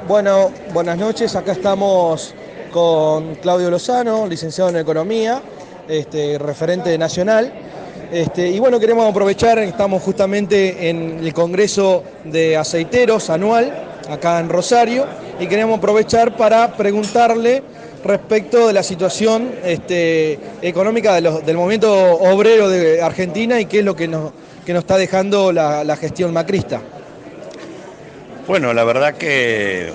Bueno, buenas noches. Acá estamos con Claudio Lozano, licenciado en Economía, referente nacional. Y bueno, queremos aprovechar, estamos justamente en el Congreso de Aceiteros anual, acá en Rosario, y queremos aprovechar para preguntarle respecto de la situación económica del movimiento obrero de Argentina y qué es lo que nos está dejando la gestión macrista. Bueno, la verdad que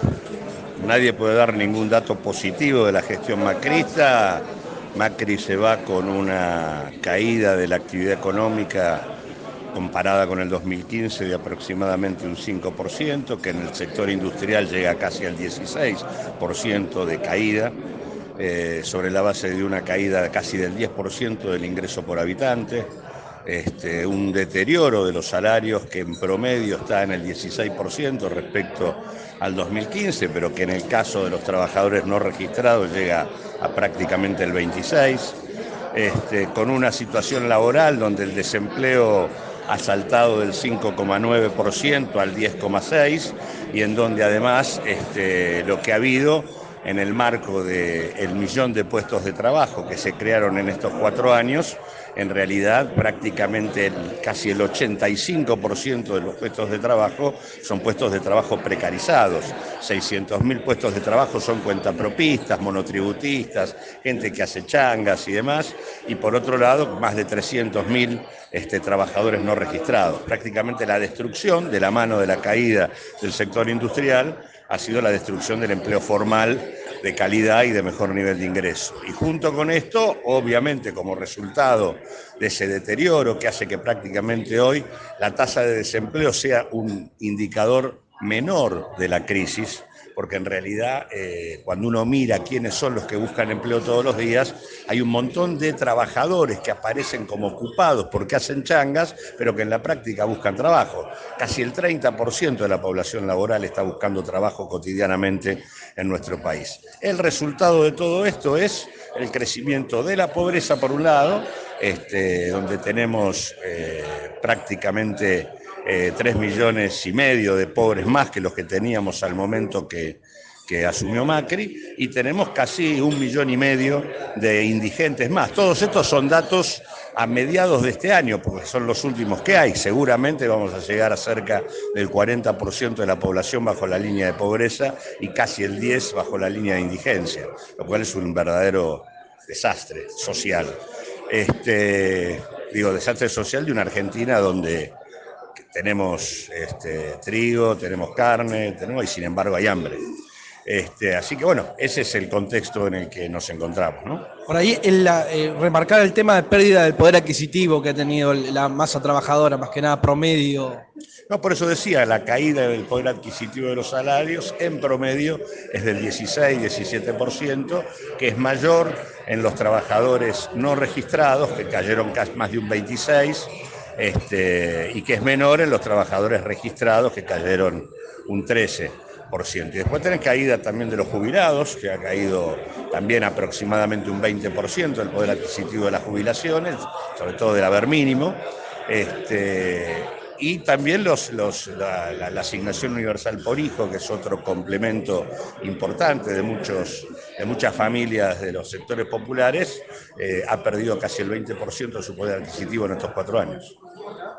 nadie puede dar ningún dato positivo de la gestión macrista. Macri se va con una caída de la actividad económica comparada con el 2015 de aproximadamente un 5%, que en el sector industrial llega casi al 16% de caída, sobre la base de una caída casi del 10% del ingreso por habitante. Un deterioro de los salarios que en promedio está en el 16% respecto al 2015, pero que en el caso de los trabajadores no registrados llega a prácticamente el 26%, con una situación laboral donde el desempleo ha saltado del 5,9% al 10,6%, y en donde además lo que ha habido en el marco del millón de puestos de trabajo que se crearon en estos 4 años, en realidad prácticamente casi el 85% de los puestos de trabajo son puestos de trabajo precarizados. 600.000 puestos de trabajo son cuentapropistas, monotributistas, gente que hace changas y demás, y por otro lado más de 300.000 trabajadores no registrados. Prácticamente la destrucción de la mano de la caída del sector industrial ha sido la destrucción del empleo formal de calidad y de mejor nivel de ingreso. Y junto con esto, obviamente, como resultado de ese deterioro que hace que prácticamente hoy la tasa de desempleo sea un indicador menor de la crisis, porque en realidad cuando uno mira quiénes son los que buscan empleo todos los días, hay un montón de trabajadores que aparecen como ocupados porque hacen changas, pero que en la práctica buscan trabajo. Casi el 30% de la población laboral está buscando trabajo cotidianamente en nuestro país. El resultado de todo esto es el crecimiento de la pobreza por un lado, donde tenemos prácticamente 3,5 millones de pobres más que los que teníamos al momento que asumió Macri, y tenemos casi 1,5 millones de indigentes más. Todos estos son datos a mediados de este año, porque son los últimos que hay. Seguramente vamos a llegar a cerca del 40% de la población bajo la línea de pobreza y casi el 10% bajo la línea de indigencia, lo cual es un verdadero desastre social. Desastre social de una Argentina donde tenemos trigo, tenemos carne, y sin embargo hay hambre. Así que bueno, ese es el contexto en el que nos encontramos, ¿no? Por ahí remarcar el tema de pérdida del poder adquisitivo que ha tenido la masa trabajadora, más que nada promedio. No, por eso decía, la caída del poder adquisitivo de los salarios en promedio es del 16-17%, que es mayor en los trabajadores no registrados, que cayeron casi más de un 26%, y que es menor en los trabajadores registrados, que cayeron un 13%. Y después tenés caída también de los jubilados, que ha caído también aproximadamente un 20% el poder adquisitivo de las jubilaciones, sobre todo del haber mínimo. Y también la asignación universal por hijo, que es otro complemento importante de muchas familias de los sectores populares, ha perdido casi el 20% de su poder adquisitivo en estos 4 años.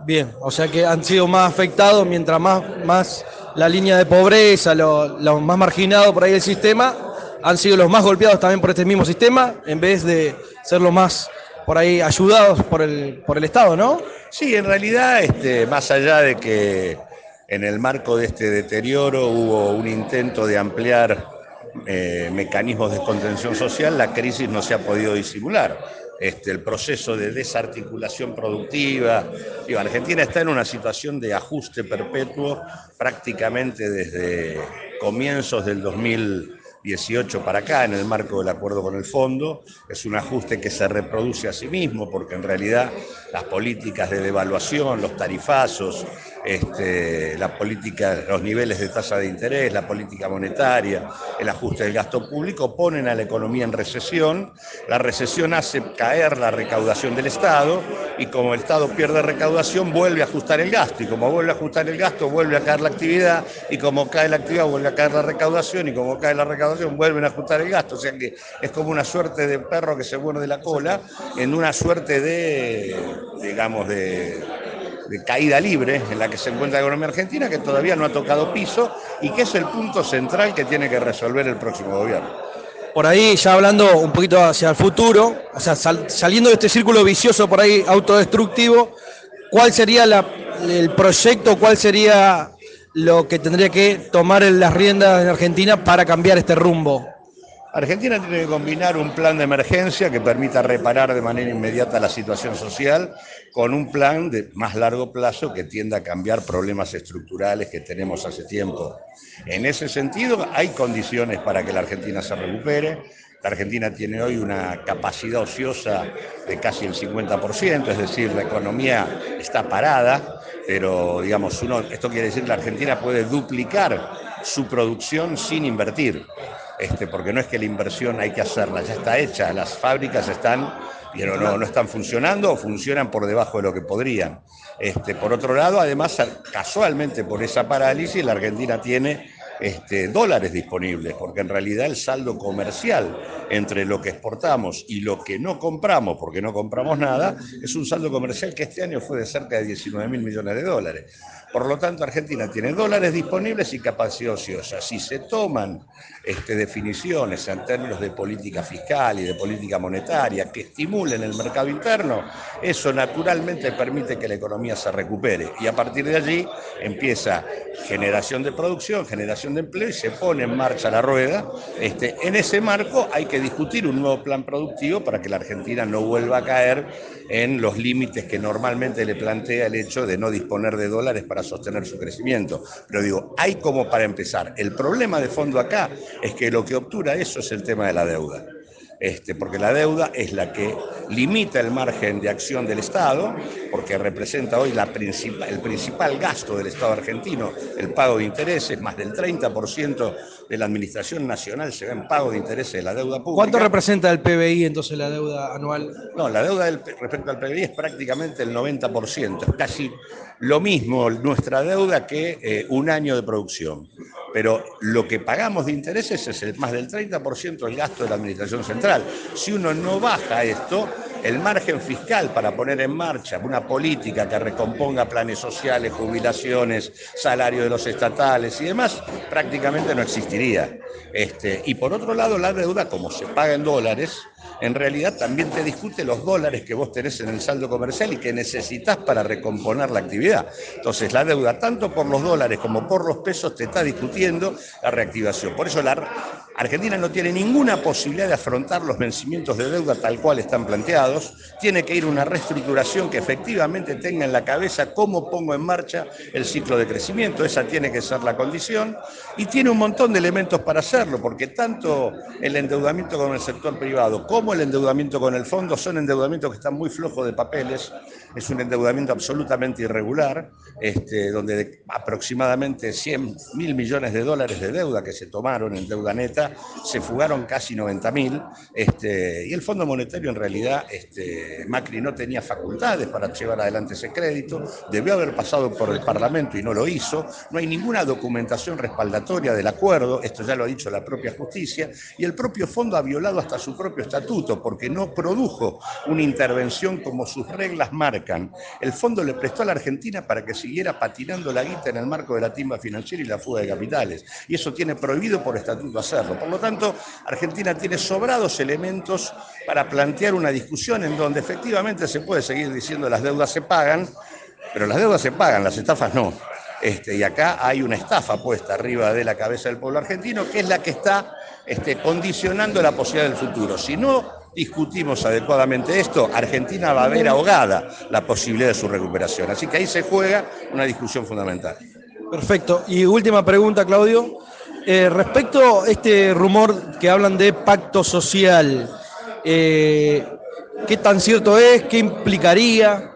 Bien, o sea que han sido más afectados mientras más la línea de pobreza, los más marginados por ahí del sistema, han sido los más golpeados también por este mismo sistema, en vez de ser los más por ahí ayudados por el Estado, ¿no? Sí, en realidad, más allá de que en el marco de este deterioro hubo un intento de ampliar mecanismos de contención social, la crisis no se ha podido disimular. El proceso de desarticulación productiva. Argentina está en una situación de ajuste perpetuo prácticamente desde comienzos del 2018 para acá, en el marco del acuerdo con el fondo. Es un ajuste que se reproduce a sí mismo, porque en realidad las políticas de devaluación, los tarifazos, la política, los niveles de tasa de interés, la política monetaria, el ajuste del gasto público, ponen a la economía en recesión. La recesión hace caer la recaudación del Estado y como el Estado pierde recaudación, vuelve a ajustar el gasto. Y como vuelve a ajustar el gasto, vuelve a caer la actividad. Y como cae la actividad, vuelve a caer la recaudación. Y como cae la recaudación, vuelven a ajustar el gasto. O sea que es como una suerte de perro que se muerde la cola en una suerte de, digamos, de caída libre en la que se encuentra la economía argentina, que todavía no ha tocado piso y que es el punto central que tiene que resolver el próximo gobierno. Por ahí, ya hablando un poquito hacia el futuro, o sea, saliendo de este círculo vicioso por ahí autodestructivo, ¿cuál sería el proyecto, cuál sería lo que tendría que tomar las riendas en Argentina para cambiar este rumbo? Argentina tiene que combinar un plan de emergencia que permita reparar de manera inmediata la situación social con un plan de más largo plazo que tienda a cambiar problemas estructurales que tenemos hace tiempo. En ese sentido, hay condiciones para que la Argentina se recupere. La Argentina tiene hoy una capacidad ociosa de casi el 50%, es decir, la economía está parada, pero digamos, esto quiere decir que la Argentina puede duplicar su producción sin invertir. Porque no es que la inversión hay que hacerla, ya está hecha, las fábricas están, pero no están funcionando o funcionan por debajo de lo que podrían. Por otro lado, además, casualmente por esa parálisis, la Argentina tiene dólares disponibles, porque en realidad el saldo comercial entre lo que exportamos y lo que no compramos, porque no compramos nada, es un saldo comercial que este año fue de cerca de 19.000 millones de dólares. Por lo tanto, Argentina tiene dólares disponibles y capacidad ociosa. Si se toman definiciones en términos de política fiscal y de política monetaria que estimulen el mercado interno, eso naturalmente permite que la economía se recupere. Y a partir de allí empieza generación de producción, generación de empleo y se pone en marcha la rueda. En ese marco hay que discutir un nuevo plan productivo para que la Argentina no vuelva a caer en los límites que normalmente le plantea el hecho de no disponer de dólares para sostener su crecimiento. Pero digo, hay como para empezar. El problema de fondo acá es que lo que obtura eso es el tema de la deuda. Porque la deuda es la que limita el margen de acción del Estado, porque representa hoy el principal gasto del Estado argentino, el pago de intereses. Más del 30% de la administración nacional se ve en pago de intereses de la deuda pública. ¿Cuánto representa el PBI entonces la deuda anual? No, la deuda respecto al PBI es prácticamente el 90%, es casi lo mismo nuestra deuda que un año de producción. Pero lo que pagamos de intereses es más del 30% del gasto de la administración central. Si uno no baja esto, el margen fiscal para poner en marcha una política que recomponga planes sociales, jubilaciones, salario de los estatales y demás, prácticamente no existiría. Y por otro lado, la deuda, como se paga en dólares, en realidad también te discute los dólares que vos tenés en el saldo comercial y que necesitas para recomponer la actividad. Entonces la deuda, tanto por los dólares como por los pesos, te está discutiendo la reactivación. Por eso la Argentina no tiene ninguna posibilidad de afrontar los vencimientos de deuda tal cual están planteados. Tiene que ir a una reestructuración que efectivamente tenga en la cabeza cómo pongo en marcha el ciclo de crecimiento. Esa tiene que ser la condición y tiene un montón de elementos para hacerlo, porque tanto el endeudamiento con el sector privado como el endeudamiento con el fondo son endeudamientos que están muy flojos de papeles. Es un endeudamiento absolutamente irregular, donde aproximadamente 100.000 millones de dólares de deuda que se tomaron en deuda neta, se fugaron casi 90.000, y el Fondo Monetario en realidad, Macri no tenía facultades para llevar adelante ese crédito, debió haber pasado por el Parlamento y no lo hizo, no hay ninguna documentación respaldatoria del acuerdo, esto ya lo ha dicho la propia justicia, y el propio fondo ha violado hasta su propio estatuto, porque no produjo una intervención como sus reglas marcan. El fondo le prestó a la Argentina para que siguiera patinando la guita en el marco de la timba financiera y la fuga de capitales, y eso tiene prohibido por estatuto hacerlo. Por lo tanto, Argentina tiene sobrados elementos para plantear una discusión en donde efectivamente se puede seguir diciendo las deudas se pagan, pero las deudas se pagan, las estafas no. Y acá hay una estafa puesta arriba de la cabeza del pueblo argentino, que es la que está condicionando la posibilidad del futuro. Si no discutimos adecuadamente esto, Argentina va a ver ahogada la posibilidad de su recuperación. Así que ahí se juega una discusión fundamental. Perfecto. Y última pregunta, Claudio. Respecto a este rumor que hablan de pacto social, ¿qué tan cierto es? ¿Qué implicaría?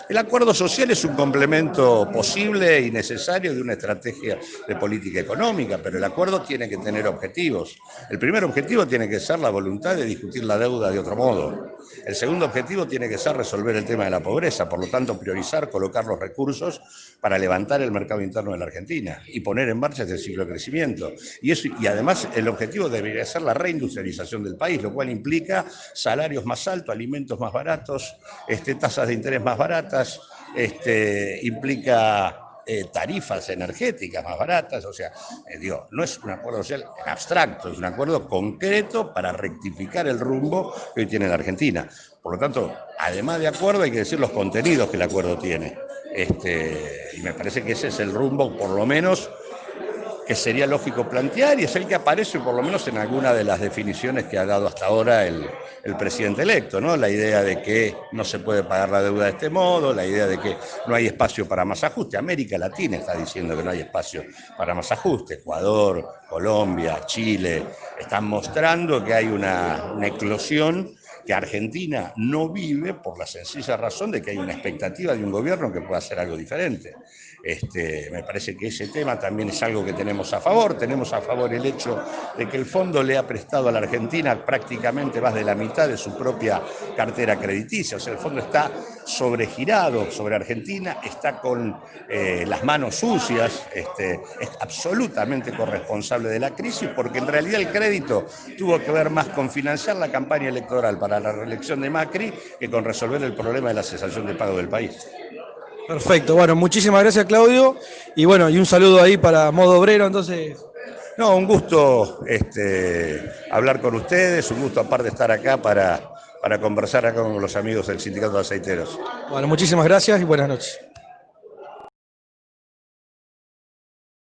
El acuerdo social es un complemento posible y necesario de una estrategia de política económica, pero el acuerdo tiene que tener objetivos. El primer objetivo tiene que ser la voluntad de discutir la deuda de otro modo. El segundo objetivo tiene que ser resolver el tema de la pobreza, por lo tanto priorizar, colocar los recursos para levantar el mercado interno de la Argentina y poner en marcha este ciclo de crecimiento. Y además el objetivo debería ser la reindustrialización del país, lo cual implica salarios más altos, alimentos más baratos, tasas de interés más baratas, implica tarifas energéticas más baratas, o sea, no es un acuerdo social en abstracto, es un acuerdo concreto para rectificar el rumbo que hoy tiene la Argentina. Por lo tanto, además de acuerdo, hay que decir los contenidos que el acuerdo tiene. Y me parece que ese es el rumbo, por lo menos, que sería lógico plantear, y es el que aparece por lo menos en alguna de las definiciones que ha dado hasta ahora el presidente electo, ¿no? La idea de que no se puede pagar la deuda de este modo, la idea de que no hay espacio para más ajuste. América Latina está diciendo que no hay espacio para más ajuste. Ecuador, Colombia, Chile, están mostrando que hay una eclosión que Argentina no vive por la sencilla razón de que hay una expectativa de un gobierno que pueda hacer algo diferente. Me parece que ese tema también es algo que tenemos a favor. Tenemos a favor el hecho de que el fondo le ha prestado a la Argentina prácticamente más de la mitad de su propia cartera crediticia. O sea, el fondo está sobregirado sobre Argentina, está con las manos sucias, es absolutamente corresponsable de la crisis, porque en realidad el crédito tuvo que ver más con financiar la campaña electoral para la reelección de Macri que con resolver el problema de la cesación de pago del país. Perfecto, bueno, muchísimas gracias, Claudio, y bueno, y un saludo ahí para Modo Obrero, entonces. No, un gusto hablar con ustedes, un gusto aparte estar acá para conversar acá con los amigos del Sindicato de Aceiteros. Bueno, muchísimas gracias y buenas noches.